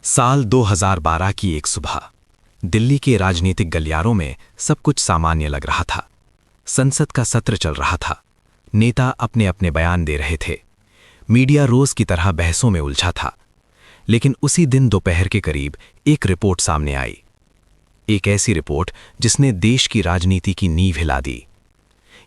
साल 2012 की एक सुबह दिल्ली के राजनीतिक गलियारों में सब कुछ सामान्य लग रहा था। संसद का सत्र चल रहा था। नेता अपने अपने बयान दे रहे थे। मीडिया रोज की तरह बहसों में उलझा था। लेकिन उसी दिन दोपहर के करीब एक रिपोर्ट सामने आई। एक ऐसी रिपोर्ट जिसने देश की राजनीति की नींव हिला दी।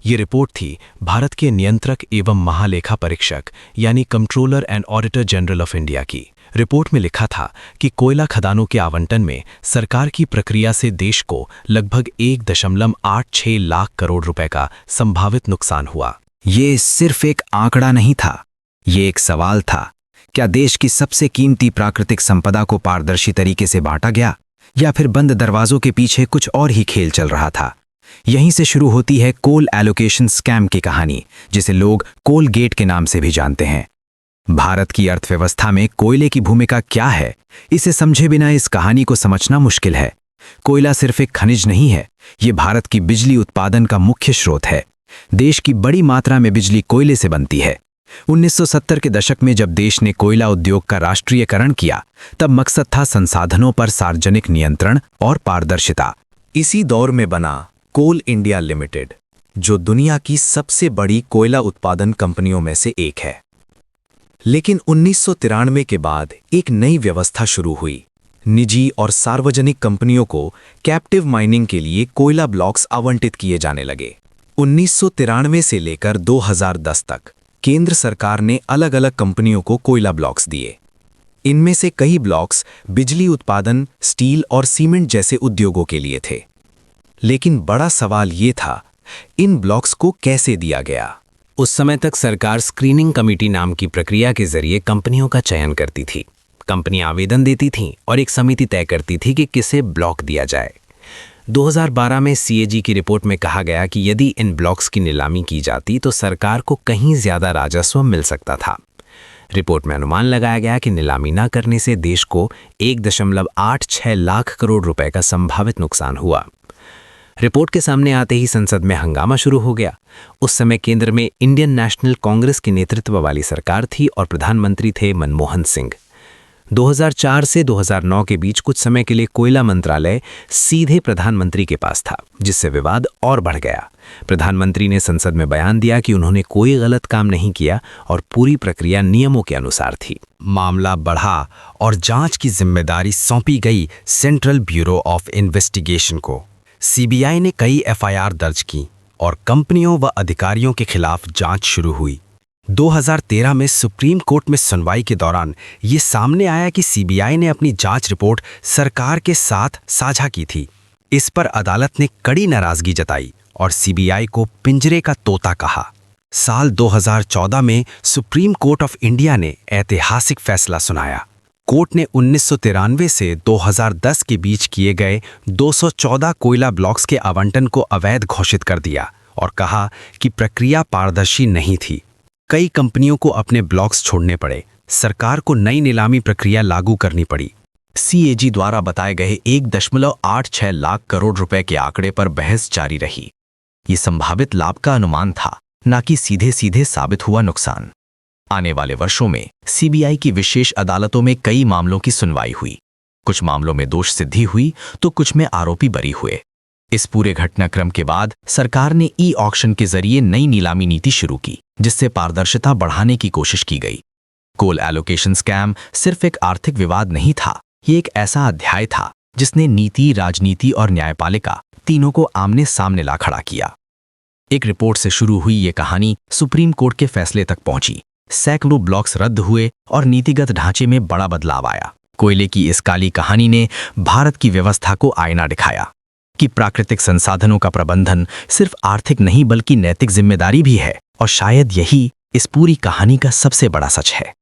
ये रिपोर्ट थी भारत के नियंत्रक एवं महालेखा परीक्षक यानी controller and auditor general of India की। रिपोर्ट में लिखा था कि कोयला खदानों के आवंटन में सरकार की प्रक्रिया से देश को लगभग 1.86 लाख करोड़ रुपए का संभावित नुकसान हुआ। ये सिर्फ एक आंकड़ा नहीं था, ये एक सवाल था। क्या देश की सबसे कीमती प्राकृतिक संपदा को पारदर्शी तरीके से बांटा गया, या फिर बंद दरवाजों के पीछे कुछ और ही खेल चल रहा था? यहीं से शुरू होती है कोल एलोकेशन स्कैम की कहानी, जिसे लोग कोल गेट के नाम से भी जानते हैं। भारत की अर्थव्यवस्था में कोयले की भूमिका क्या है, इसे समझे बिना इस कहानी को समझना मुश्किल है। कोयला सिर्फ एक खनिज नहीं है, ये भारत की बिजली उत्पादन का मुख्य स्रोत है। देश की बड़ी मात्रा में बिजली कोयले से बनती है। 1970 के दशक में जब देश ने कोयला उद्योग का राष्ट्रीयकरण किया, तब मकसद था संसाधनों पर सार्वजनिक नियंत्रण और पारदर्शिता। इसी दौर में बना कोल इंडिया लिमिटेड, जो दुनिया की सबसे बड़ी कोयला उत्पादन कंपनियों में से एक है। लेकिन 1993 के बाद एक नई व्यवस्था शुरू हुई। निजी और सार्वजनिक कंपनियों को कैप्टिव माइनिंग के लिए कोयला ब्लॉक्स आवंटित किए जाने लगे। 1993 से लेकर 2010 तक केंद्र सरकार ने अलग अलग कंपनियों को कोयला ब्लॉक्स दिए। इनमें से कई ब्लॉक्स बिजली उत्पादन, स्टील और सीमेंट जैसे उद्योगों के लिए थे। लेकिन बड़ा सवाल ये था, इन ब्लॉक्स को कैसे दिया गया? उस समय तक सरकार स्क्रीनिंग कमेटी नाम की प्रक्रिया के जरिए कंपनियों का चयन करती थी। कंपनियां आवेदन देती थीं और एक समिति तय करती थी कि किसे ब्लॉक दिया जाए। 2012 में सीएजी की रिपोर्ट में कहा गया कि यदि इन ब्लॉक्स की नीलामी की जाती तो सरकार को कहीं ज्यादा राजस्व मिल सकता था। रिपोर्ट में अनुमान लगाया गया कि नीलामी न करने से देश को 1.86 लाख करोड़ रुपए का संभावित नुकसान हुआ। रिपोर्ट के सामने आते ही संसद में हंगामा शुरू हो गया। उस समय केंद्र में इंडियन नेशनल कांग्रेस के नेतृत्व वाली सरकार थी और प्रधानमंत्री थे मनमोहन सिंह। 2004 से 2009 के बीच कुछ समय के लिए कोयला मंत्रालय सीधे प्रधानमंत्री के पास था, जिससे विवाद और बढ़ गया। प्रधानमंत्री ने संसद में बयान दिया कि उन्होंने कोई गलत काम नहीं किया और पूरी प्रक्रिया नियमों के अनुसार थी। मामला बढ़ा और जांच की जिम्मेदारी सौंपी गई सेंट्रल ब्यूरो ऑफ इन्वेस्टिगेशन को। सीबीआई ने कई एफआईआर दर्ज की और कंपनियों व अधिकारियों के खिलाफ जांच शुरू हुई। 2013 में सुप्रीम कोर्ट में सुनवाई के दौरान ये सामने आया कि सीबीआई ने अपनी जांच रिपोर्ट सरकार के साथ साझा की थी। इस पर अदालत ने कड़ी नाराजगी जताई और सीबीआई को पिंजरे का तोता कहा। साल 2014 में सुप्रीम कोर्ट ऑफ इंडिया ने ऐतिहासिक फैसला सुनाया। कोर्ट ने 1993 से 2010 के बीच किए गए 214 कोयला ब्लॉक्स के आवंटन को अवैध घोषित कर दिया और कहा कि प्रक्रिया पारदर्शी नहीं थी। कई कंपनियों को अपने ब्लॉक्स छोड़ने पड़े। सरकार को नई नीलामी प्रक्रिया लागू करनी पड़ी। सीएजी द्वारा बताए गए 1.86 लाख करोड़ रुपए के आंकड़े पर बहस जारी रही। ये संभावित लाभ का अनुमान था, न कि सीधे सीधे साबित हुआ नुकसान। आने वाले वर्षों में सीबीआई की विशेष अदालतों में कई मामलों की सुनवाई हुई। कुछ मामलों में दोष सिद्धि हुई तो कुछ में आरोपी बरी हुए। इस पूरे घटनाक्रम के बाद सरकार ने ई ऑक्शन के जरिए नई नीलामी नीति शुरू की, जिससे पारदर्शिता बढ़ाने की कोशिश की गई। कोल एलोकेशन स्कैम सिर्फ एक आर्थिक विवाद नहीं था, ये एक ऐसा अध्याय था जिसने नीति, राजनीति और न्यायपालिका तीनों को आमने सामने ला खड़ा किया। एक रिपोर्ट से शुरू हुई ये कहानी सुप्रीम कोर्ट के फैसले तक पहुंची। सैकड़ों ब्लॉक्स रद्द हुए और नीतिगत ढांचे में बड़ा बदलाव आया। कोयले की इस काली कहानी ने भारत की व्यवस्था को आईना दिखाया कि प्राकृतिक संसाधनों का प्रबंधन सिर्फ आर्थिक नहीं बल्कि नैतिक जिम्मेदारी भी है। और शायद यही इस पूरी कहानी का सबसे बड़ा सच है।